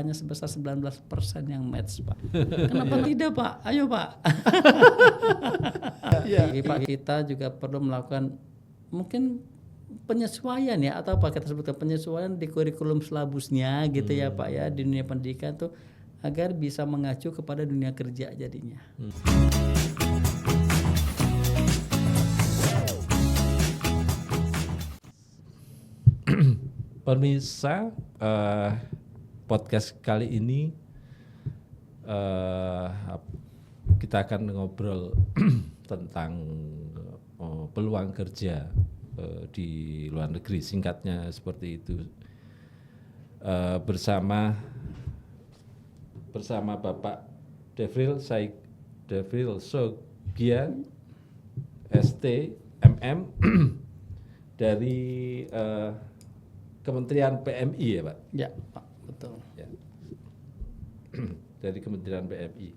hanya sebesar 19% yang match, Pak. Kenapa tidak, Pak? Ayo, Pak. Jadi, Pak, kita juga perlu melakukan mungkin penyesuaian ya, atau apa kita sebutkan penyesuaian di kurikulum silabusnya gitu ya, Pak ya, di dunia pendidikan tuh agar bisa mengacu kepada dunia kerja jadinya. Pemirsa, podcast kali ini kita akan ngobrol tentang peluang kerja di luar negeri, singkatnya seperti itu, bersama Bapak Devril Sogia, ST, MM dari Kementerian PMI ya, Pak? Ya, Pak, betul. Ya. Dari Kementerian PMI.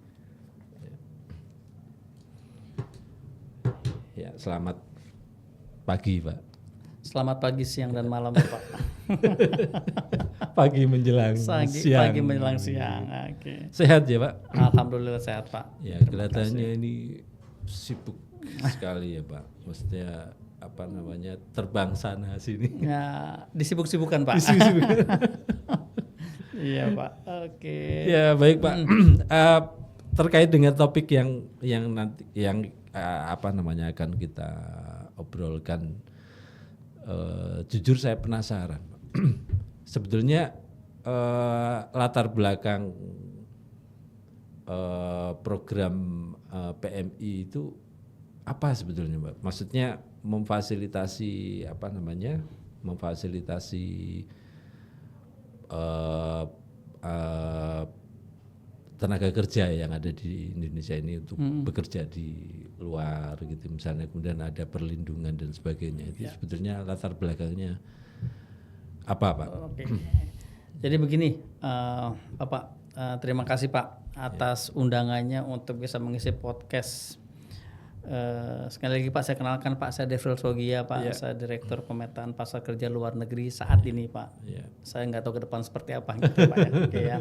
Ya, selamat pagi, Pak. Selamat pagi, siang, dan malam, Pak. Pagi menjelang siang. Pagi menjelang siang. Oke. Sehat ya, Pak? Alhamdulillah sehat, Pak. Ya, kelihatannya ini sibuk sekali ya, Pak. Maksudnya terbang sana sini. Ya, disibuk-sibukan, Pak. Iya, Pak. Oke. Ya, baik, Pak. Terkait dengan topik yang nanti akan kita obrolkan, jujur saya penasaran, Pak. Sebetulnya latar belakang program PMI itu apa sebetulnya, Pak? Maksudnya memfasilitasi tenaga kerja yang ada di Indonesia ini untuk bekerja di luar gitu, misalnya, kemudian ada perlindungan dan sebagainya. Itu sebetulnya latar belakangnya apa, Pak? Oke. Jadi begini, Bapak, terima kasih, Pak, atas undangannya untuk bisa mengisi podcast. Sekali lagi, Pak, saya kenalkan, Pak, saya Devril Sogia, Pak. Saya Direktur Pemetaan Pasar Kerja Luar Negeri saat ini, Pak. Saya nggak tahu ke depan seperti apa gitu, Pak ya. Oke, ya.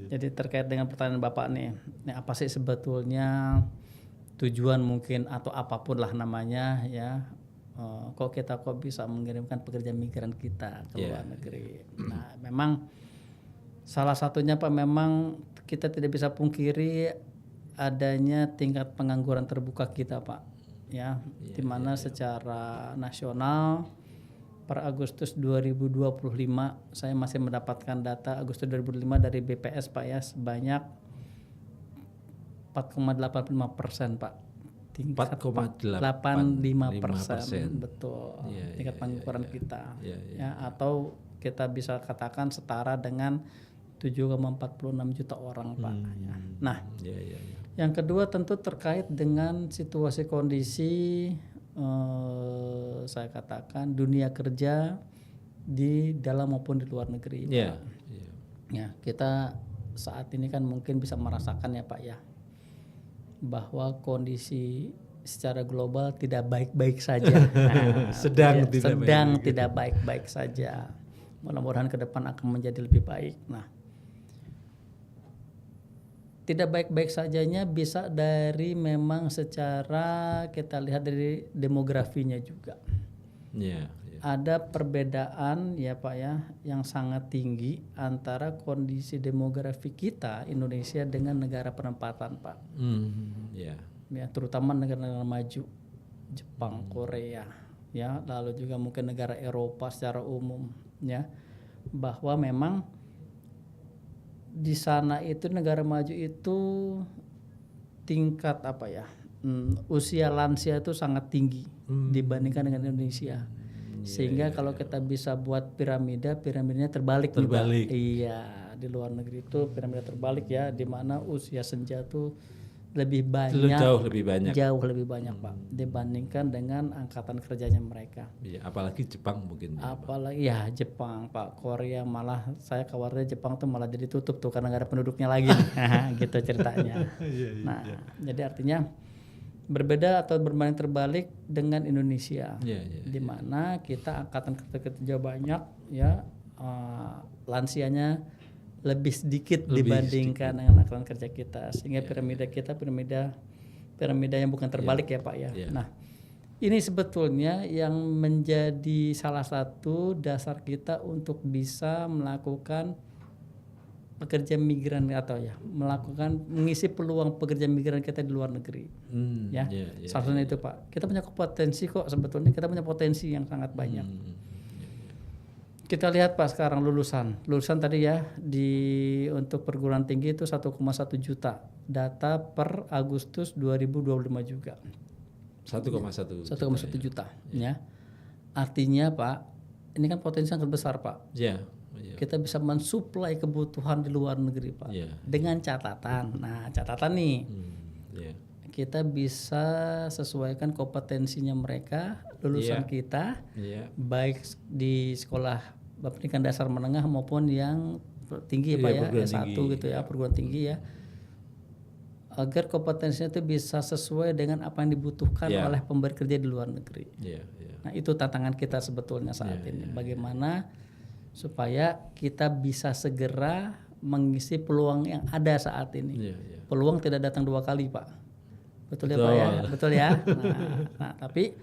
Jadi terkait dengan pertanyaan Bapak nih, apa sih sebetulnya tujuan mungkin atau apapun lah namanya ya, kok bisa mengirimkan pekerja migran kita ke luar negeri. Nah, memang salah satunya, Pak, memang kita tidak bisa pungkiri adanya tingkat pengangguran terbuka kita, Pak, ya, di mana secara nasional per Agustus 2025 saya masih mendapatkan data Agustus 2005 dari BPS, Pak ya, sebanyak 4,85%, Pak. Tingkat 4,85%, betul. Tingkat pengangguran kita, ya, atau kita bisa katakan setara dengan 7,46 juta orang, Pak. Nah, yang kedua tentu terkait dengan situasi kondisi saya katakan dunia kerja di dalam maupun di luar negeri. Pak. Ya, kita saat ini kan mungkin bisa merasakan ya, Pak ya, bahwa kondisi secara global tidak baik-baik saja. sedang tidak baik-baik saja. Mudah-mudahan ke depan akan menjadi lebih baik. Nah, tidak baik-baik sajanya bisa dari memang secara kita lihat dari demografinya juga. Ada perbedaan ya, Pak ya, yang sangat tinggi antara kondisi demografi kita Indonesia dengan negara penempatan, Pak. Ya, terutama negara-negara maju, Jepang, Korea, ya, lalu juga mungkin negara Eropa secara umum, ya, bahwa memang di sana itu negara maju itu tingkat usia lansia itu sangat tinggi dibandingkan dengan Indonesia, sehingga kalau kita bisa buat piramidanya terbalik. Iya, di luar negeri itu piramida terbalik ya, di mana usia senja itu jauh lebih banyak, Pak, dibandingkan dengan angkatan kerjanya mereka. Apalagi Jepang mungkin. Apalagi ya Jepang, Pak. Korea malah saya khawatirnya Jepang tuh malah jadi tutup tuh karena nggak ada penduduknya lagi. Gitu ceritanya. Nah, jadi artinya berbeda atau berbanding terbalik dengan Indonesia, di mana kita angkatan kerja banyak ya, lansianya lebih sedikit Lebih dibandingkan dengan lapangan kerja kita, sehingga piramida kita piramida yang bukan terbalik ya Pak ya. Nah, ini sebetulnya yang menjadi salah satu dasar kita untuk bisa melakukan pekerja migran atau mengisi peluang pekerja migran kita di luar negeri. Salah satunya itu Pak. Kita punya potensi kok sebetulnya, kita punya potensi yang sangat banyak. Kita lihat Pak sekarang lulusan tadi ya untuk perguruan tinggi itu 1,1 juta data per Agustus 2025 juga. 1,1 juta ya. Artinya Pak, ini kan potensi sangat besar Pak. Kita bisa mensuplai kebutuhan di luar negeri Pak. Dengan catatan. Nah, catatan nih. Kita bisa sesuaikan kompetensinya mereka, lulusan kita, baik di sekolah pendidikan dasar menengah maupun yang tinggi ya Pak ya, S1 gitu ya, perguruan tinggi ya. Agar kompetensinya itu bisa sesuai dengan apa yang dibutuhkan oleh pemberi kerja di luar negeri. Nah, itu tantangan kita sebetulnya saat ini. Bagaimana supaya kita bisa segera mengisi peluang yang ada saat ini. Peluang tidak datang 2 kali, Pak. Betul ya, Pak ya? Betul ya. Nah, tapi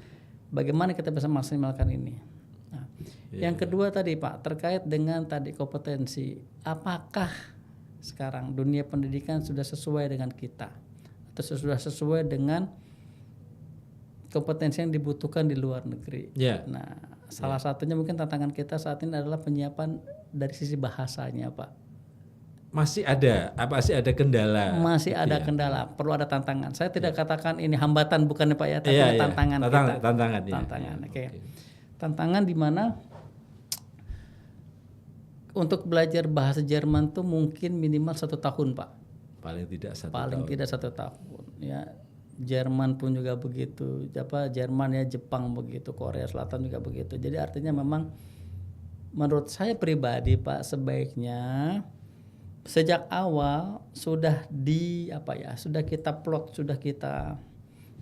bagaimana kita bisa maksimalkan ini? Nah, yang kedua tadi, Pak, terkait dengan tadi kompetensi. Apakah sekarang dunia pendidikan sudah sesuai dengan kita atau sudah sesuai dengan kompetensi yang dibutuhkan di luar negeri? Nah, salah satunya mungkin tantangan kita saat ini adalah penyiapan dari sisi bahasanya, Pak. Masih ada kendala? Masih ada kendala, perlu ada tantangan. Saya tidak katakan ini hambatan bukan ya Pak ya, tapi tantangan kita. Tantangan. Tantangan di mana untuk belajar bahasa Jerman tuh mungkin minimal 1 tahun Pak. Paling tidak 1 tahun. Paling tidak 1 tahun. Ya, Jerman pun juga begitu. Jerman ya, Jepang begitu, Korea Selatan juga begitu. Jadi artinya memang menurut saya pribadi Pak, sebaiknya sejak awal sudah sudah kita plot, sudah kita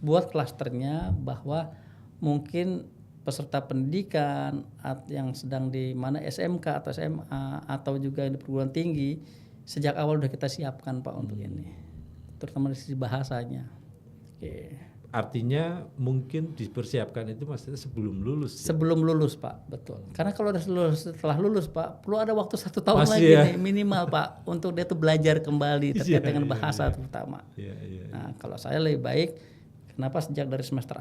buat klasternya bahwa mungkin peserta pendidikan yang sedang di mana SMK atau SMA atau juga di perguruan tinggi sejak awal sudah kita siapkan Pak untuk ini, terutama dari sisi bahasanya. Artinya mungkin dipersiapkan itu maksudnya sebelum lulus. Sebelum lulus Pak, betul. Karena kalau setelah lulus Pak, perlu ada waktu 1 tahun lagi nih, minimal Pak, untuk dia tuh belajar kembali terkait dengan bahasa terutama. Nah, kalau saya lebih baik, kenapa sejak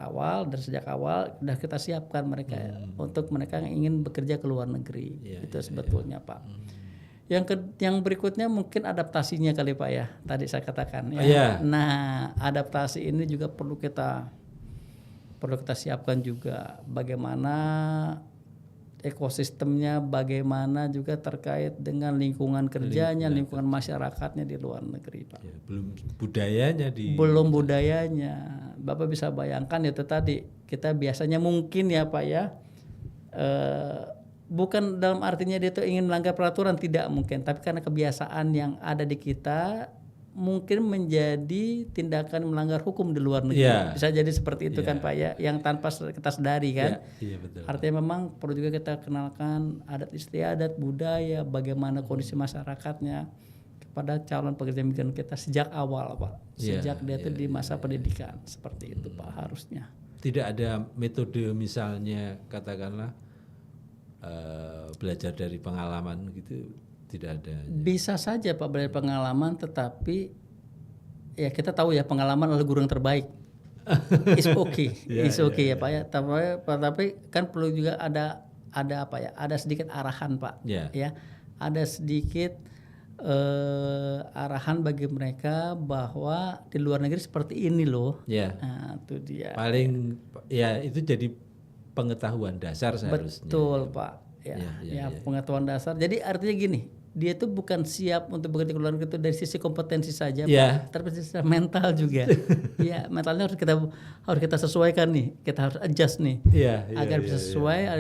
awal sudah kita siapkan mereka untuk mereka yang ingin bekerja ke luar negeri. Itu sebetulnya Pak. Yang berikutnya mungkin adaptasinya kali Pak ya, tadi saya katakan ya. Nah, adaptasi ini juga perlu kita siapkan juga, bagaimana ekosistemnya, bagaimana juga terkait dengan lingkungan kerjanya, lingkungan masyarakatnya di luar negeri Pak. Belum budayanya. Bapak bisa bayangkan itu tadi, kita biasanya mungkin ya Pak ya, bukan dalam artinya dia tuh ingin melanggar peraturan, tidak mungkin, tapi karena kebiasaan yang ada di kita mungkin menjadi tindakan melanggar hukum di luar negeri. Bisa jadi seperti itu kan Pak ya, yang tanpa kita sadari kan. Betul. Artinya memang perlu juga kita kenalkan adat istiadat, budaya, bagaimana kondisi masyarakatnya kepada calon pekerja migran kita sejak awal Pak. Sejak dia tuh di masa pendidikan, seperti itu Pak harusnya. Tidak ada metode misalnya katakanlah belajar dari pengalaman gitu, tidak ada. Bisa saja Pak belajar pengalaman, tetapi ya kita tahu ya pengalaman adalah guru yang terbaik. It's okay, ya Pak ya. Tapi kan perlu juga ada ada sedikit arahan Pak. Ya, ada sedikit arahan bagi mereka bahwa di luar negeri seperti ini loh. Nah, itu dia. Paling itu jadi pengetahuan dasar seharusnya. Betul Pak. Pengetahuan dasar. Jadi artinya gini, dia itu bukan siap untuk bekerja ke luar negeri itu dari sisi kompetensi saja, Pak, tapi secara mental juga. Mentalnya harus kita sesuaikan nih, kita harus adjust nih, agar bisa sesuai,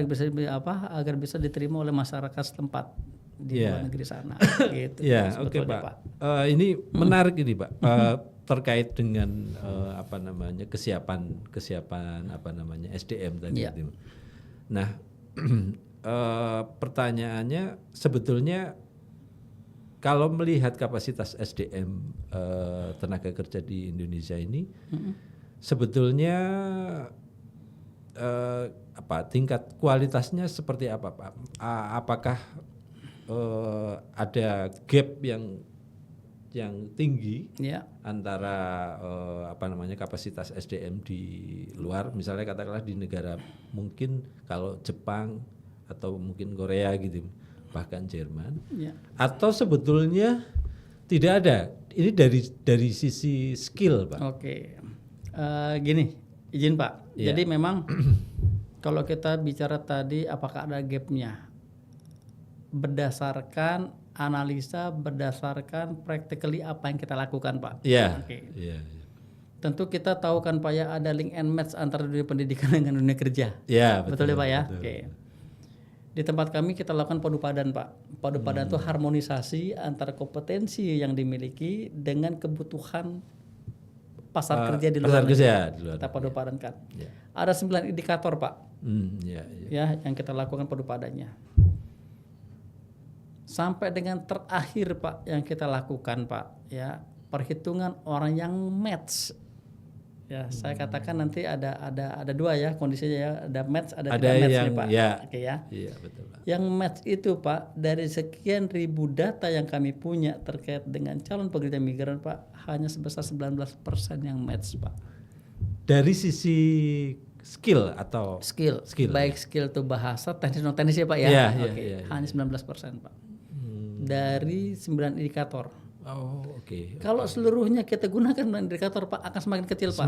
agar bisa diterima oleh masyarakat setempat di luar negeri sana. Gitu. Oke Pak. Ini menarik ini Pak. Terkait dengan kesiapan SDM tadi itu. Nah, pertanyaannya sebetulnya kalau melihat kapasitas SDM tenaga kerja di Indonesia ini, sebetulnya tingkat kualitasnya seperti apa, Pak? Apakah ada gap yang tinggi antara kapasitas SDM di luar, misalnya katakanlah di negara mungkin kalau Jepang atau mungkin Korea gitu, bahkan Jerman, atau sebetulnya tidak ada? Ini dari sisi skill, Pak. Oke, gini, izin Pak. Jadi memang kalau kita bicara tadi apakah ada gapnya, berdasarkan analisa, berdasarkan practically apa yang kita lakukan, Pak. Iya. Oke. Iya. Tentu kita tahu kan Pak ya, ada link and match antara dunia pendidikan dengan dunia kerja. Iya, betul ya Pak ya. Betul. Oke. Di tempat kami kita lakukan padupadan, Pak. Padupadan itu harmonisasi antara kompetensi yang dimiliki dengan kebutuhan pasar kerja di luar negeri. Kita padupadankan. Ya. Ada 9 indikator, Pak. Ya, yang kita lakukan padupadannya. Sampai dengan terakhir, Pak, yang kita lakukan, Pak, ya, perhitungan orang yang match. Ya, saya katakan nanti ada 2 ya kondisinya ya, ada match, ada tidak match nih, Pak. Oke ya. Iya, betul, Pak. Yang match itu, Pak, dari sekian ribu data yang kami punya terkait dengan calon pekerja migran, Pak, hanya sebesar 19% yang match, Pak. Dari sisi skill atau skill baik ya? Skill itu bahasa, teknis non teknis ya, Pak ya. Hanya 19%, Pak. Dari 9 indikator. Kalau seluruhnya kita gunakan indikator, Pak, akan semakin kecil, Pak.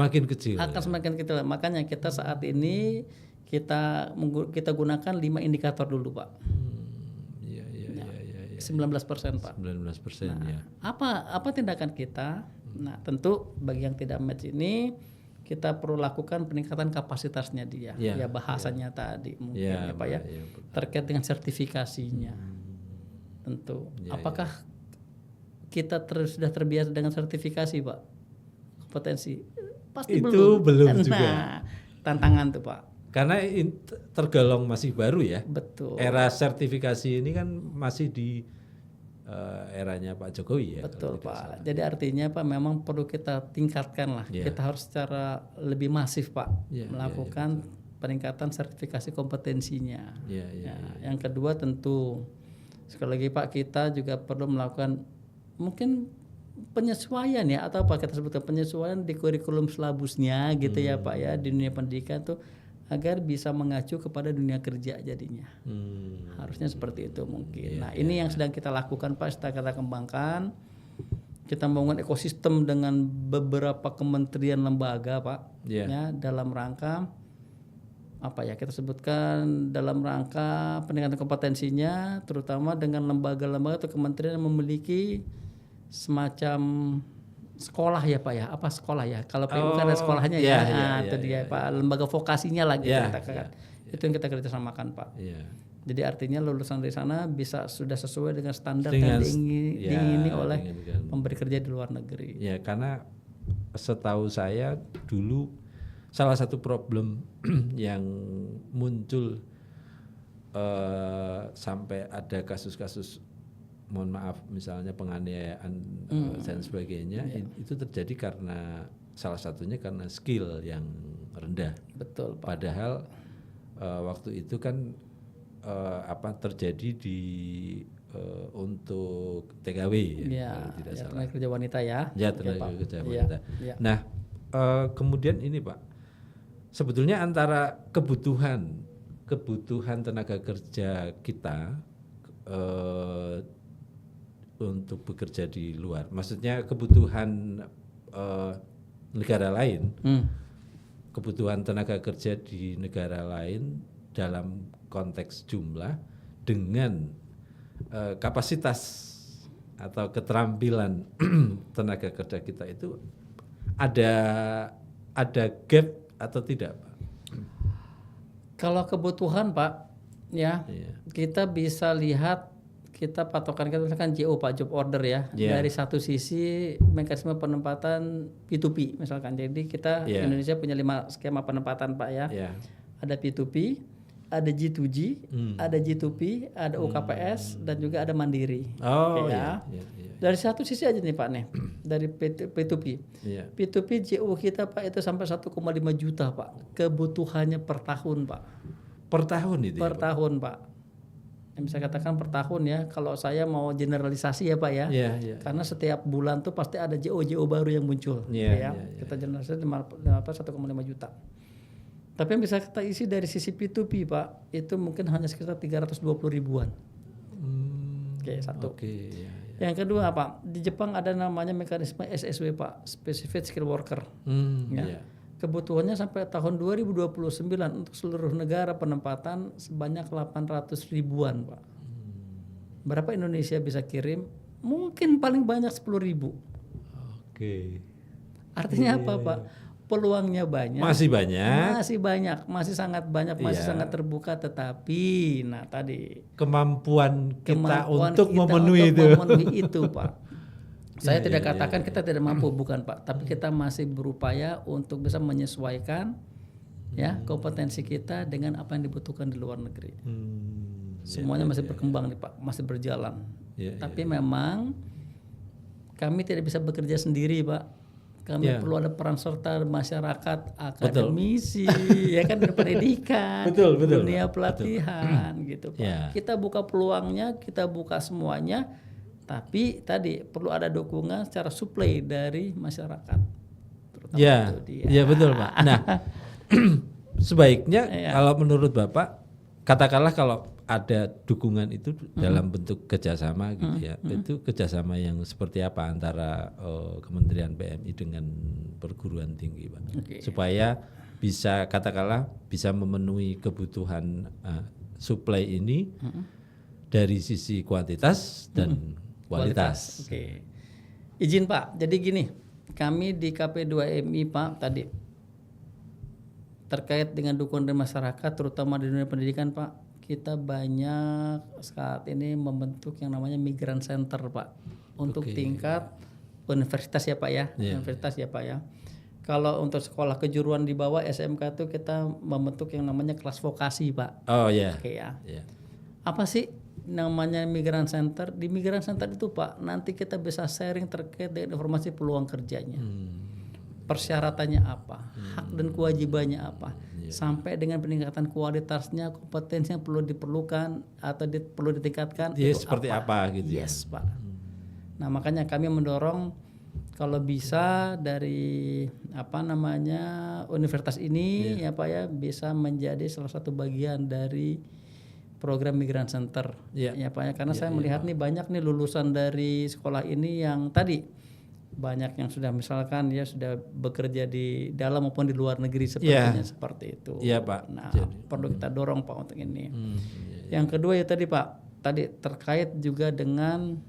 Semakin kecil. Makanya kita saat ini kita gunakan 5 indikator dulu, Pak. 19%, Pak. 19%. Ya. Apa tindakan kita? Nah, tentu bagi yang tidak match ini kita perlu lakukan peningkatan kapasitasnya dia. Ya bahasanya tadi mungkin ya, Pak ya. Terkait dengan sertifikasinya. Tentu. Apakah kita sudah terbiasa dengan sertifikasi, Pak? Kompetensi pasti itu belum juga. Nah, tantangan tuh, Pak. Karena tergolong masih baru ya. Betul. Era sertifikasi ini kan masih di eranya Pak Jokowi ya. Betul, Pak. Jadi artinya, Pak, memang perlu kita tingkatkan lah. Kita harus secara lebih masif, Pak, melakukan peningkatan sertifikasi kompetensinya. Yang kedua tentu sekali lagi, Pak, kita juga perlu melakukan mungkin penyesuaian ya, atau apa kita sebutkan penyesuaian di kurikulum silabusnya gitu ya, Pak ya, di dunia pendidikan tuh agar bisa mengacu kepada dunia kerja jadinya. Harusnya seperti itu mungkin. Ini yang sedang kita lakukan, Pak, sedang kita kembangkan. Kita membangun ekosistem dengan beberapa kementerian lembaga, Pak, ya, dalam rangka apa ya kita sebutkan, dalam rangka peningkatan kompetensinya, terutama dengan lembaga-lembaga atau kementerian yang memiliki semacam sekolah ya, Pak ya. Apa sekolah ya? Kalau PU kan ada sekolahnya itu dia, Pak. Lembaga vokasinya lagi kita katakan. Itu yang kita kerjasamakan, Pak. Jadi artinya lulusan dari sana bisa sudah sesuai dengan standar yang diingini oleh pemberi kerja di luar negeri. Ya, karena setahu saya dulu salah satu problem yang muncul sampai ada kasus-kasus, mohon maaf, misalnya penganiayaan dan sebagainya, itu terjadi karena salah satunya karena skill yang rendah. Betul, Pak. Padahal waktu itu kan terjadi untuk TKW ya, tidak salah. Tenaga kerja wanita ya. Ya, tenaga kerja wanita. Nah, kemudian ini, Pak, sebetulnya antara kebutuhan tenaga kerja kita untuk bekerja di luar, maksudnya kebutuhan negara lain, kebutuhan tenaga kerja di negara lain dalam konteks jumlah dengan kapasitas atau keterampilan tenaga kerja kita itu ada gap atau tidak, Pak? Kalau kebutuhan, Pak, ya, kita bisa lihat, kita patokan kita misalkan JO, Pak, job order ya. Dari satu sisi mekanisme penempatan P2P misalkan. Jadi kita Indonesia punya 5 skema penempatan, Pak ya. Ada P2P, ada G2G, ada G2P, ada UKPS, dan juga ada Mandiri. Oh Oke, iya. Dari satu sisi aja nih Pak nih, dari P2P. Iya. P2P JU kita Pak itu sampai 1,5 juta Pak, kebutuhannya per tahun Pak. Per tahun itu Per tahun Pak. Yang bisa katakan per tahun ya, kalau saya mau generalisasi ya Pak ya. Iya. Karena setiap bulan tuh pasti ada JO baru yang muncul. Iya. Kita generalisasi 1,5 juta. Tapi yang bisa kita isi dari sisi P2P Pak, itu mungkin hanya sekitar 320 ribuan. Oke, satu. Iya. Yang kedua apa? Di Jepang ada namanya mekanisme SSW Pak, Specific Skill Worker. Ya. Iya. Kebutuhannya sampai tahun 2029 untuk seluruh negara penempatan sebanyak 800 ribuan Pak. Berapa Indonesia bisa kirim? Mungkin paling banyak 10 ribu. Oke. Artinya apa Pak? Peluangnya banyak. Masih banyak. Masih sangat banyak, masih sangat terbuka. Tetapi, nah tadi Kemampuan kita untuk kita memenuhi itu Pak. Saya tidak katakan kita tidak mampu, bukan Pak. Tapi kita masih berupaya untuk bisa menyesuaikan ya kompetensi kita dengan apa yang dibutuhkan di luar negeri. Semuanya masih berkembang nih Pak, masih berjalan. Tapi memang kami tidak bisa bekerja sendiri Pak. Kami perlu ada peran serta masyarakat, akademisi, ya kan, pendidikan, dunia pelatihan, gitu Pak. Kita buka peluangnya, kita buka semuanya, tapi tadi perlu ada dukungan secara supply dari masyarakat. Iya betul Pak. Nah, sebaiknya kalau menurut Bapak, katakanlah kalau ada dukungan itu dalam bentuk kerjasama gitu ya, itu kerjasama yang seperti apa antara Kementerian PMI dengan perguruan tinggi Pak, supaya bisa katakanlah bisa memenuhi kebutuhan supply ini dari sisi kuantitas dan kualitas. Izin Pak, jadi gini, kami di KP2MI Pak tadi terkait dengan dukungan dari masyarakat terutama di dunia pendidikan Pak, kita banyak saat ini membentuk yang namanya Migrant Center Pak untuk tingkat universitas ya Pak ya, universitas ya Pak ya. Kalau untuk sekolah kejuruan di bawah SMK itu kita membentuk yang namanya kelas vokasi Pak. Apa sih namanya Migrant Center? Di Migrant Center itu Pak nanti kita bisa sharing terkait dengan informasi peluang kerjanya. Persyaratannya apa, hak dan kewajibannya apa, sampai dengan peningkatan kualitasnya, kompetensi yang perlu diperlukan atau perlu ditingkatkan itu seperti apa gitu ya. Pak. Nah makanya kami mendorong kalau bisa dari universitas ini ya Pak ya bisa menjadi salah satu bagian dari program Migrant Center ya Pak ya, karena saya melihat nih banyak nih lulusan dari sekolah ini yang tadi banyak yang sudah misalkan ya sudah bekerja di dalam maupun di luar negeri seperti itu. Pak. Nah, perlu kita dorong Pak untuk ini. Yang kedua ya tadi Pak, tadi terkait juga dengan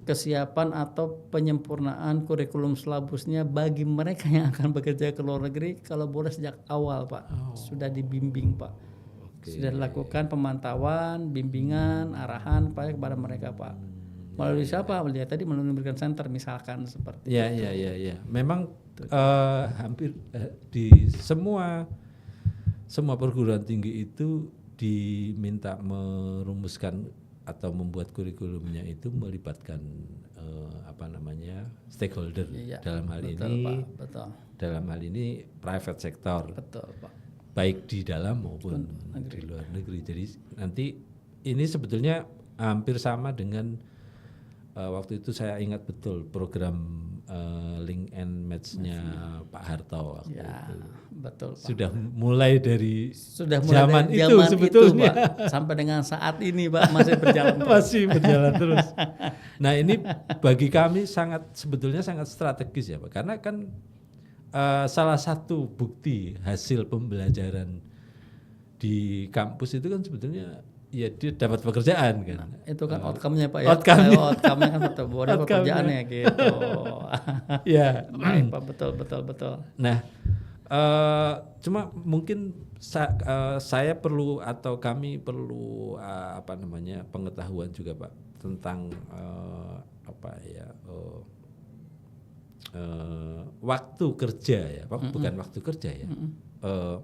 kesiapan atau penyempurnaan kurikulum silabusnya bagi mereka yang akan bekerja ke luar negeri, kalau boleh sejak awal Pak sudah dibimbing Pak. Sudah dilakukan pemantauan, bimbingan, arahan Pak kepada mereka Pak. Melalui siapa? Melihat tadi melalui Migrant Center misalkan seperti itu. Iya. Memang hampir di semua perguruan tinggi itu diminta merumuskan atau membuat kurikulumnya itu melibatkan stakeholder. Dalam hal ini Pak, dalam hal ini private sector. Betul Pak. Baik di dalam maupun di luar negeri. Jadi nanti ini sebetulnya hampir sama dengan waktu itu saya ingat betul program Link and Match-nya Pak Harto waktu itu. Betul Pak. Sudah mulai dari zaman itu sebetulnya Pak, sampai dengan saat ini Pak masih berjalan terus. Masih berjalan terus. Nah, ini bagi kami sebetulnya sangat strategis ya Pak, karena kan salah satu bukti hasil pembelajaran di kampus itu kan sebetulnya ya dia dapat pekerjaan kan. Nah, itu kan outcome-nya Pak ya. Outcome-nya kan betul bahwa ada pekerjaannya gitu. Ya. Baik Pak, betul. Nah, cuma mungkin saya perlu atau kami perlu pengetahuan juga Pak tentang waktu kerja ya, bukan waktu kerja ya.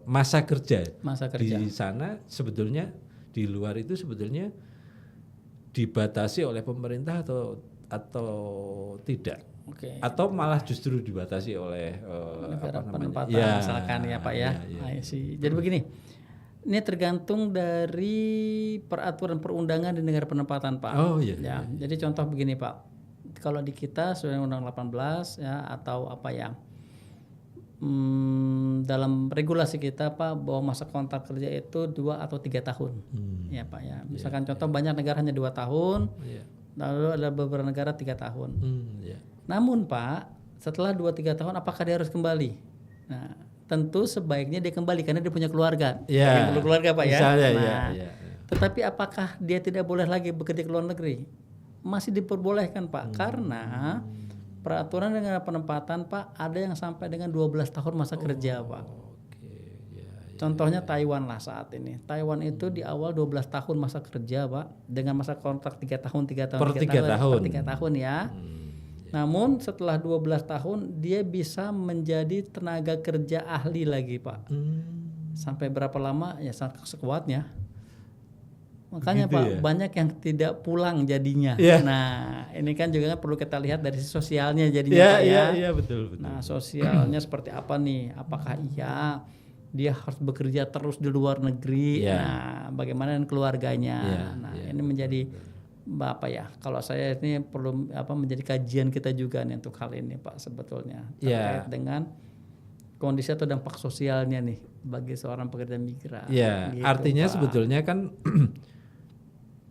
masa kerja. Masa kerja. Di sana sebetulnya, di luar itu sebetulnya dibatasi oleh pemerintah atau tidak? Oke. Atau malah justru dibatasi oleh Negara apa namanya? penempatan Ya, misalkan ya Pak ya. I see. Jadi begini, ini tergantung dari peraturan perundangan di negara penempatan Pak. Oh iya. Ya, jadi contoh begini Pak, kalau di kita sesuai Undang 18 ya atau apa ya, dalam regulasi kita Pak bahwa masa kontrak kerja itu 2 atau 3 tahun, ya Pak ya. Misalkan contoh banyak negara hanya 2 tahun, lalu ada beberapa negara 3 tahun. Ya. Namun Pak, setelah 2-3 tahun apakah dia harus kembali? Nah, tentu sebaiknya dia kembali karena dia punya keluarga. Ya. Perlu keluarga Pak ya. Misalnya, Nah, ya. tetapi apakah dia tidak boleh lagi bekerja ke luar negeri? Masih diperbolehkan Pak, karena peraturan dengan penempatan Pak ada yang sampai dengan 12 tahun masa kerja Pak. Oke, ya. Contohnya Taiwan lah saat ini. Taiwan itu di awal 12 tahun masa kerja Pak, dengan masa kontrak 3 tahun, 3 tahun, Per 3 tahun. per 3 tahun ya. Namun setelah 12 tahun dia bisa menjadi tenaga kerja ahli lagi Pak. Sampai berapa lama ya sekuatnya. Makanya Gitu Pak ya? banyak yang tidak pulang jadinya. Iya. Nah ini kan juga perlu kita lihat dari sisi sosialnya jadinya Pak ya. Iya, betul. Nah sosialnya seperti apa nih? Apakah iya dia harus bekerja terus di luar negeri? Iya. Nah bagaimana dengan keluarganya? Iya, Nah ini menjadi apa ya? Kalau saya ini perlu menjadi kajian kita juga nih untuk hal ini Pak sebetulnya terkait dengan kondisi atau dampak sosialnya nih bagi seorang pekerja migran. Ya, gitu, artinya Pak. sebetulnya kan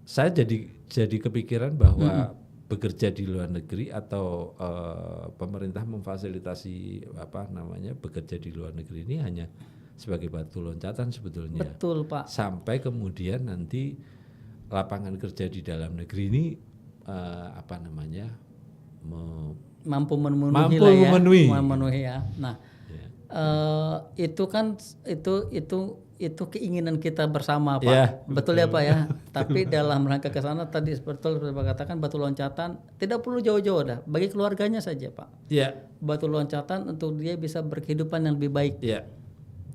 saya jadi kepikiran bahwa bekerja di luar negeri atau pemerintah memfasilitasi bekerja di luar negeri ini hanya sebagai batu loncatan sebetulnya. Betul Pak. Sampai kemudian nanti lapangan kerja di dalam negeri ini Mampu memenuhi mampu lah ya. memenuhi. Ya. Nah, itu kan itu keinginan kita bersama Pak. Ya, betul ya Pak ya. Tapi dalam rangka ke sana tadi seperti Pak katakan batu loncatan tidak perlu jauh-jauh dah. Bagi keluarganya saja Pak. Ya. Batu loncatan untuk dia bisa berkehidupan yang lebih baik. Ya.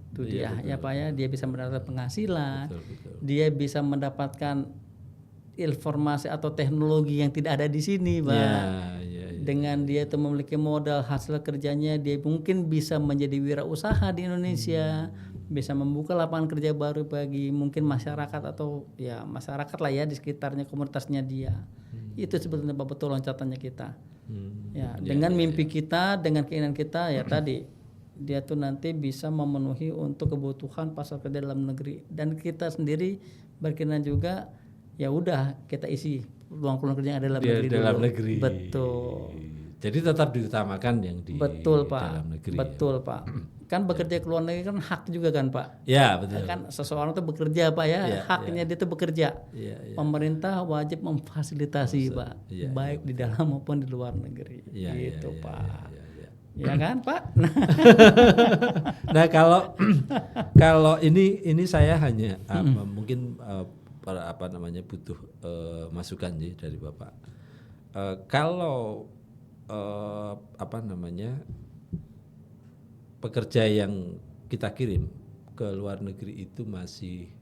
Itu dia ya Pak ya. Dia bisa mendapatkan penghasilan. Betul. Dia bisa mendapatkan informasi atau teknologi yang tidak ada di sini Pak. Ya. Dengan dia itu memiliki modal hasil kerjanya, dia mungkin bisa menjadi wirausaha di Indonesia, bisa membuka lapangan kerja baru bagi mungkin masyarakat atau ya masyarakat lah ya di sekitarnya komunitasnya dia. Itu sebetulnya betul loncatannya kita. Dengan mimpi kita, dengan keinginan kita ya tadi dia tuh nanti bisa memenuhi untuk kebutuhan pasar kerja dalam negeri dan kita sendiri berkeinginan juga ya udah kita isi peluang-peluang kerja yang ada dalam negeri. Betul. Jadi tetap diutamakan yang di Betul Pak. dalam negeri. Betul Pak. Kan bekerja ke luar negeri kan hak juga kan Pak. Ya betul. Kan seseorang itu bekerja Pak ya, haknya dia itu bekerja. Pemerintah wajib memfasilitasi Pak, baik di dalam maupun di luar negeri. Gitu Pak. Ya kan Pak. Nah kalau ini saya hanya mungkin butuh masukan sih dari Bapak. Kalau pekerja yang kita kirim ke luar negeri itu masih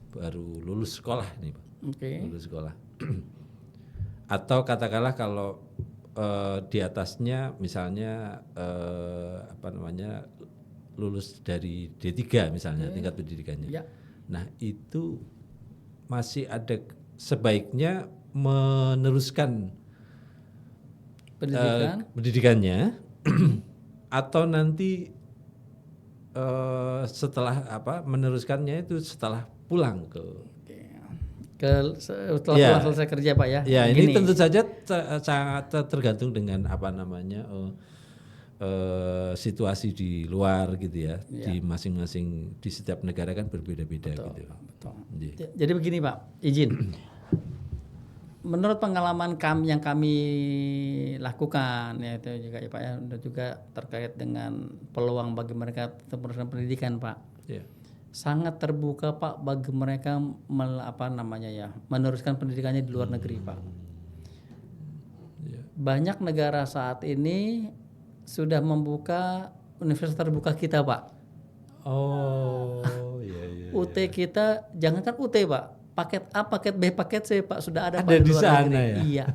baru lulus sekolah nih Pak. Lulus sekolah. Atau katakanlah kalau di atasnya misalnya lulus dari D3 misalnya tingkat pendidikannya. Nah, itu masih ada sebaiknya meneruskan pendidikannya atau nanti setelah meneruskannya itu setelah pulang pulang selesai kerja Pak ya. Ya, ini tentu saja sangat tergantung dengan situasi di luar gitu ya. Di masing-masing di setiap negara kan berbeda-beda gitu. Betul. Jadi begini Pak, izin. Menurut pengalaman yang kami lakukan ya itu juga ya Pak ya, dan juga terkait dengan peluang bagi mereka untuk meneruskan pendidikan Pak. Sangat terbuka Pak bagi mereka meneruskan pendidikannya di luar negeri Pak. Banyak negara saat ini sudah membuka universitas terbuka kita Pak. Oh, iya iya. UT kita jangankan UT Pak, paket A, paket B, paket C Pak sudah ada Ada Pak di luar sana negeri. ya? Iya.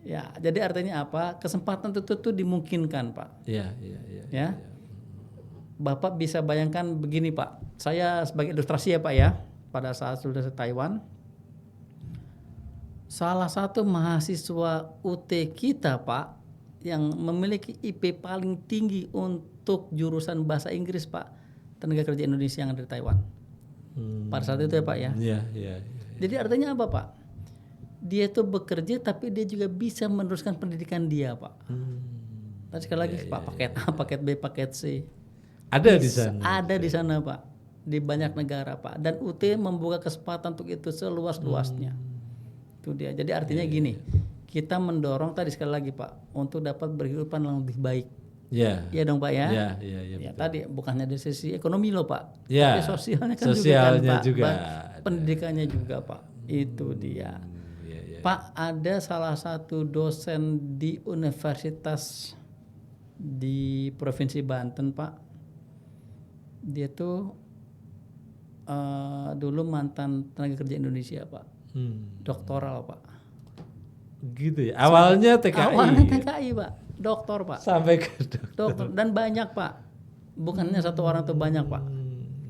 Ya, jadi artinya apa? Kesempatan itu tuh dimungkinkan Pak. Iya iya iya. Ya. Bapak bisa bayangkan begini Pak. Saya sebagai ilustrasi ya Pak ya. Pada saat sudah di Taiwan, salah satu mahasiswa UT kita Pak yang memiliki IP paling tinggi untuk jurusan bahasa Inggris Pak, tenaga kerja Indonesia yang ada di Taiwan. Pada saat itu ya Pak ya. Iya iya. Jadi artinya apa Pak? Dia itu bekerja tapi dia juga bisa meneruskan pendidikan dia Pak. Tadi sekali lagi Pak, paket A, paket B, paket C. Ada di sana. Ada di sana Pak, di banyak negara Pak. Dan UT membuka kesempatan untuk itu seluas-luasnya. Itu dia. Jadi artinya gini, kita mendorong tadi sekali lagi Pak untuk dapat berkehidupan yang lebih baik. Iya. Iya dong Pak ya. Iya iya iya. Ya, tadi bukannya dari sisi ekonomi loh Pak, Ya, tapi sosialnya kan sosialnya juga kan Pak. juga Pendidikannya juga Pak. Itu dia. Iya iya. Pak, ada salah satu dosen di universitas di Provinsi Banten Pak. Dia tuh dulu mantan tenaga kerja Indonesia Pak. Doktoral Pak. Gitu ya. Awalnya TKI. Awalnya TKI Pak. Doktor Pak. Sampai ke Dokter dan banyak Pak. Bukannya satu orang tuh banyak Pak.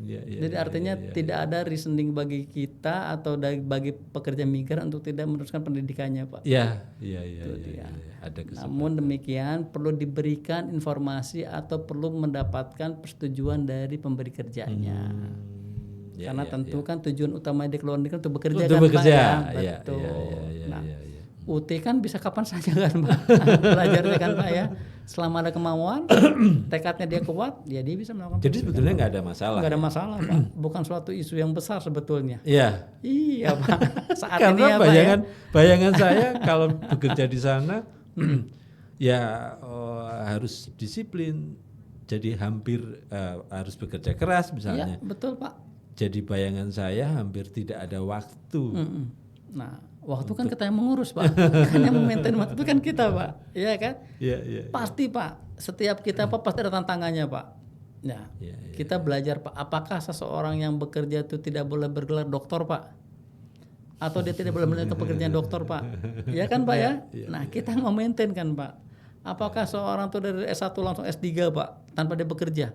Iya, iya, Jadi artinya tidak ada reasoning bagi kita atau bagi pekerja migran untuk tidak meneruskan pendidikannya Pak. Iya, iya, iya, iya. Ada kesempatan. Namun demikian perlu diberikan informasi atau perlu mendapatkan persetujuan dari pemberi kerjanya. Ya, Karena ya, tentu kan tujuan utama di keluar negeri untuk bekerja untuk kan bekerja. Pak ya. Iya, Betul. iya, iya, iya, Nah, iya, iya. UT kan bisa kapan saja kan Pak. Belajarnya kan Pak ya. Selama ada kemauan, tekadnya dia kuat, ya dia bisa melakukan. Jadi sebetulnya nggak ada masalah. Nggak ada masalah Pak. Bukan suatu isu yang besar sebetulnya. Iya. Iya Pak. Saat Karena ini ya Pak ya. bayangan saya kalau bekerja di sana ya harus disiplin. Jadi hampir harus bekerja keras misalnya. Iya, betul Pak. Jadi bayangan saya hampir tidak ada waktu. Nah, waktu kan kita yang mengurus Pak. Kan yang memaintain waktu itu kan kita Pak. Iya kan? Iya, iya. Pasti Pak. Setiap kita Pak pasti ada tantangannya Pak. Nah, Iya, iya. kita belajar Pak. Apakah seseorang yang bekerja itu tidak boleh bergelar doktor Pak? Atau dia tidak boleh melakukan pekerjaan doktor Pak? Iya kan Pak ya? Nah, kita memaintain kan Pak. Apakah seorang itu dari S1 langsung S3 Pak tanpa dia bekerja?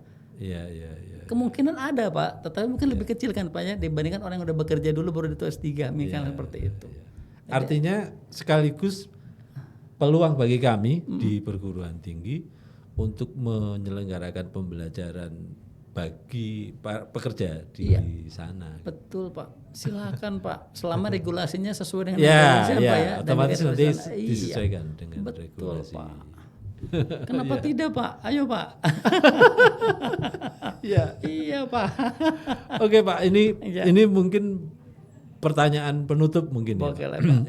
Iya, iya, iya. Kemungkinan ada Pak, tetapi mungkin lebih kecil kan Pak ya dibandingkan orang yang udah bekerja dulu baru itu S3, mungkin seperti itu. Artinya sekaligus peluang bagi kami di perguruan tinggi untuk menyelenggarakan pembelajaran bagi pekerja di sana. Betul Pak, silakan Pak. Selama regulasinya sesuai dengan Ya, Pak ya. Dan otomatis nanti regulasi sana. disesuaikan dengan Betul regulasi. Pak. Kenapa tidak Pak? Ayo Pak. Iya. Iya Pak. Oke Pak, ini mungkin pertanyaan penutup mungkin Oke ya. lah, Pak.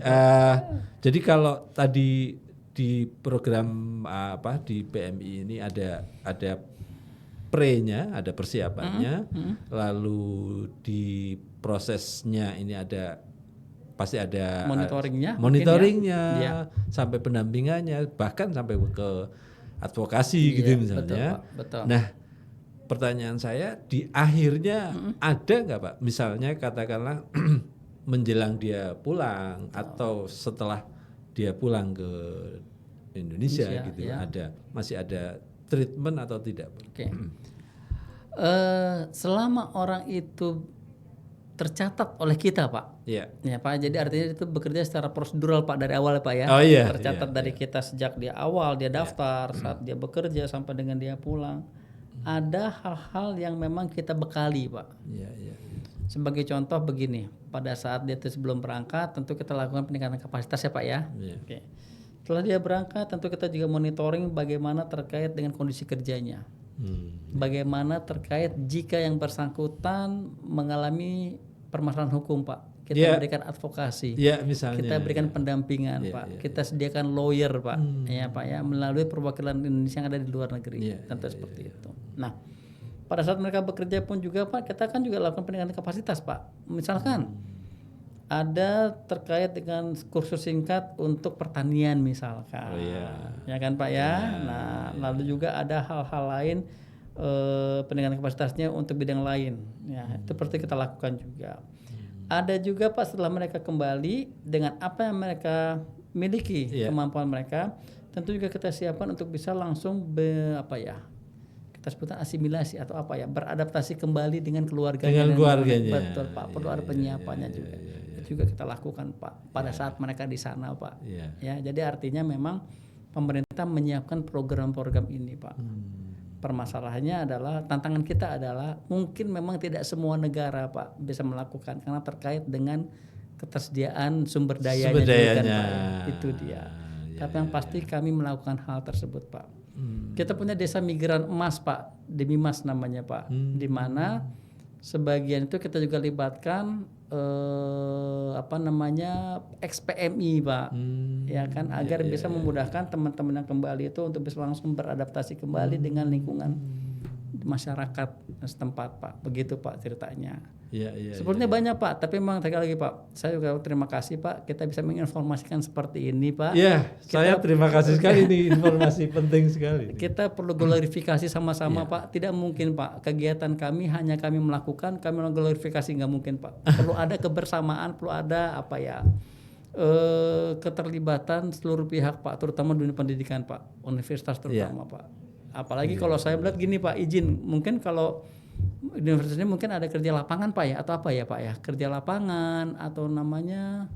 Jadi kalau tadi di program di PMI ini ada pre-nya, ada persiapannya, lalu di prosesnya ini pasti ada monitoringnya, sampai pendampingannya, bahkan sampai ke advokasi gitu misalnya. Betul. Nah, pertanyaan saya di akhirnya ada nggak Pak? Misalnya katakanlah menjelang dia pulang atau setelah dia pulang ke Indonesia gitu, masih ada treatment atau tidak? Oke. Selama orang itu tercatat oleh kita Pak. Iya. Ya Pak, jadi artinya itu bekerja secara prosedural Pak dari awal Pak ya. Oh iya. Tercatat dari kita sejak dia awal dia daftar, saat dia bekerja sampai dengan dia pulang. Ada hal-hal yang memang kita bekali Pak. Iya, iya. Sebagai contoh begini, pada saat dia itu sebelum berangkat tentu kita lakukan peningkatan kapasitas ya Pak ya. Iya. Oke. Setelah dia berangkat tentu kita juga monitoring bagaimana terkait dengan kondisi kerjanya. Bagaimana terkait jika yang bersangkutan mengalami permasalahan hukum Pak, kita berikan advokasi, misalnya kita berikan pendampingan Pak, kita sediakan lawyer Pak, ya Pak ya, melalui perwakilan Indonesia yang ada di luar negeri, tentu seperti itu. Nah, pada saat mereka bekerja pun juga Pak, kita kan juga lakukan peningkatan kapasitas Pak. Misalkan ada terkait dengan kursus singkat untuk pertanian misalkan, ya kan Pak ya. Nah, lalu juga ada hal-hal lain peningkatan kapasitasnya untuk bidang lain, ya itu seperti kita lakukan juga. Ada juga Pak setelah mereka kembali dengan apa yang mereka miliki, kemampuan mereka, tentu juga kita siapkan untuk bisa langsung kita sebutkan asimilasi atau beradaptasi kembali dengan keluarganya. Betul Pak, perlu ada penyiapannya juga. Itu juga kita lakukan Pak pada saat mereka di sana Pak. Ya, jadi artinya memang pemerintah menyiapkan program-program ini Pak. Permasalahannya adalah, tantangan kita adalah mungkin memang tidak semua negara Pak bisa melakukan karena terkait dengan ketersediaan sumber dayanya juga kan, Pak. Itu dia. Tapi yang pasti kami melakukan hal tersebut Pak. Kita punya desa migran emas Pak, Demimas namanya Pak, di mana sebagian itu kita juga libatkan ex-PMI Pak, ya kan, agar bisa memudahkan teman-teman yang kembali itu untuk bisa langsung beradaptasi kembali dengan lingkungan masyarakat setempat Pak. Begitu Pak ceritanya. Sepertinya banyak Pak, tapi memang sekali lagi Pak, saya juga terima kasih Pak, kita bisa menginformasikan seperti ini Pak. Saya terima kasih sekali, ini informasi penting sekali. Kita perlu glorifikasi sama-sama Pak. Tidak mungkin Pak, kegiatan kami hanya kami melakukan, kami glorifikasi nggak mungkin Pak. Perlu ada kebersamaan, perlu ada keterlibatan seluruh pihak Pak, terutama dunia pendidikan Pak, universitas terutama Pak. Apalagi kalau saya melihat gini Pak, izin, mungkin kalau universitasnya mungkin ada kerja lapangan Pak ya, atau apa ya Pak ya, kerja lapangan atau namanya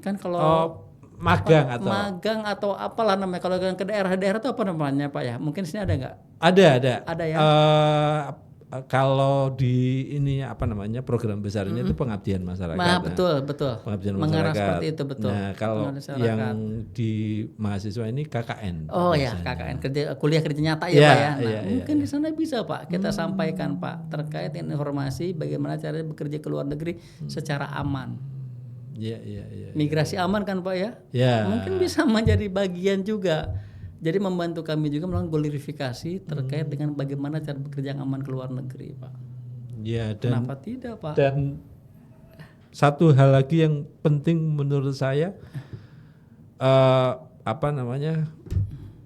kan kalau magang atau apalah namanya, kalau ke daerah-daerah itu apa namanya Pak ya, mungkin sini ada nggak? Ada ya. Kalau di ini program besarnya itu pengabdian masyarakat. Betul. Pengabdian mengarah masyarakat. Seperti itu betul. Nah, kalau yang di mahasiswa ini KKN. KKN, kuliah kerja nyata ya Pak ya. Nah, mungkin di sana bisa Pak kita sampaikan Pak terkait dengan informasi bagaimana cara bekerja ke luar negeri secara aman. Migrasi aman kan Pak ya? Mungkin bisa menjadi bagian juga. Jadi membantu kami juga melakukan glorifikasi terkait dengan bagaimana cara bekerja yang aman ke luar negeri Pak. Kenapa tidak Pak? Dan satu hal lagi yang penting menurut saya,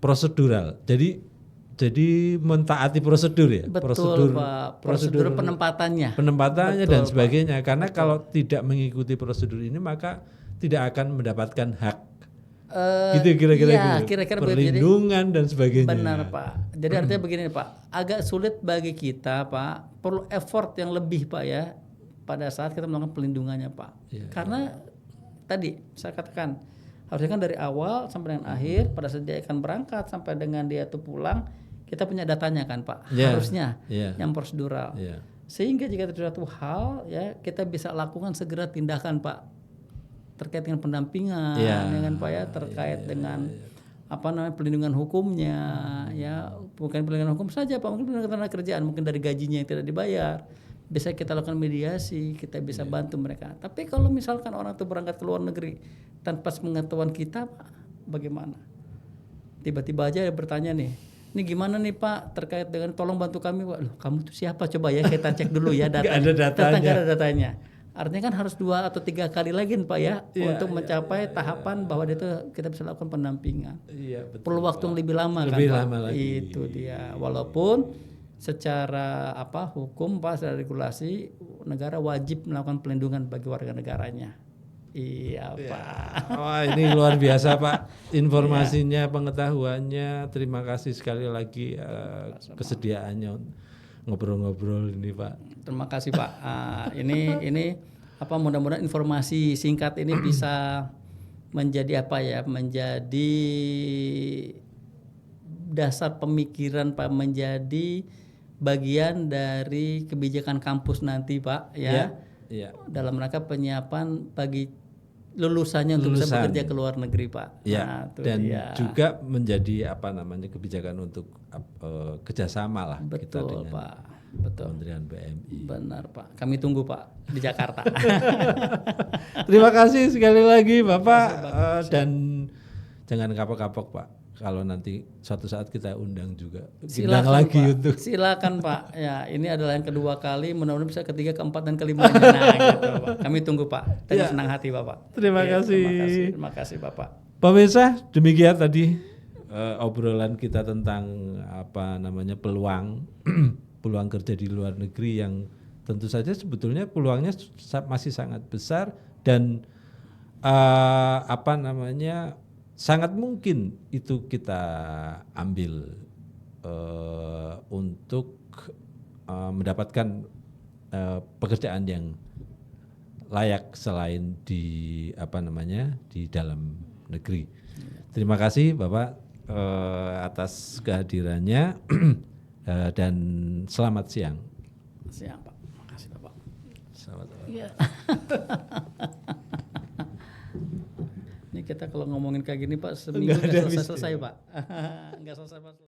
prosedural. Jadi mentaati prosedur ya. Betul Pak. Prosedur penempatannya. Betul, dan sebagainya. Karena kalau tidak mengikuti prosedur ini maka tidak akan mendapatkan hak. Kira-kira perlindungan dan sebagainya. Benar Pak. Jadi artinya begini Pak, agak sulit bagi kita Pak, perlu effort yang lebih Pak ya pada saat kita melakukan pelindungannya Pak. Karena tadi saya katakan harusnya kan dari awal sampai dengan akhir, pada saat dia akan berangkat sampai dengan dia tuh pulang, kita punya datanya kan Pak. Harusnya yang prosedural. Sehingga jika terjadi suatu hal ya kita bisa lakukan segera tindakan Pak. Terkait dengan pendampingan, dengan Pak ya, terkait dengan pelindungan hukumnya, ya bukan pelindungan hukum saja Pak, mungkin pelindungan tenaga kerjaan, mungkin dari gajinya yang tidak dibayar, bisa kita lakukan mediasi, kita bisa bantu mereka. Tapi kalau misalkan orang itu berangkat ke luar negeri tanpa pengetahuan kita, Pak, bagaimana? Tiba-tiba aja dia bertanya nih, ini gimana nih Pak terkait dengan tolong bantu kami, Loh, kamu tuh siapa coba ya kita cek dulu ya datanya. Nggak ada datanya. Artinya kan harus 2 atau 3 kali lagi Pak ya untuk mencapai tahapan bahwa dia itu kita bisa lakukan pendampingan. Betul, perlu waktu yang lebih lama lama lagi. Itu dia. Walaupun secara hukum Pak, secara regulasi negara wajib melakukan pelindungan bagi warga negaranya. Pak. Wah, ini luar biasa Pak informasinya, pengetahuannya. Terima kasih sekali lagi kesediaannya ngobrol-ngobrol ini Pak. Terima kasih Pak. Ini mudah-mudahan informasi singkat ini bisa menjadi menjadi dasar pemikiran Pak, menjadi bagian dari kebijakan kampus nanti Pak ya. Dalam rangka penyiapan bagi lulusannya untuk bisa bekerja ke luar negeri Pak. Dan juga menjadi kebijakan untuk kerjasama lah. Betul kita Pak. Betul. Kementerian PMI. Benar Pak. Kami tunggu Pak di Jakarta. Terima kasih sekali lagi Bapak dan jangan kapok-kapok Pak. kalau nanti suatu saat kita undang juga, undang Silakan lagi Pak. untuk Silakan Pak. Ya, ini adalah yang kedua kali, mudah-mudahan bisa ketiga, keempat dan kelimanya. Nah, gitu Pak. Kami tunggu Pak. Dengan senang hati Bapak. Terima Ya, kasih. Terima kasih Bapak. Pemirsa, demikian tadi obrolan kita tentang peluang peluang kerja di luar negeri yang tentu saja sebetulnya peluangnya masih sangat besar dan sangat mungkin itu kita ambil untuk mendapatkan pekerjaan yang layak selain di di dalam negeri. Terima kasih Bapak atas kehadirannya dan selamat siang. Siap Pak. Makasih Bapak. Selamat. Iya. Ini kita kalau ngomongin kayak gini Pak, seminggu nggak selesai-selesai Pak. Nggak selesai Pak.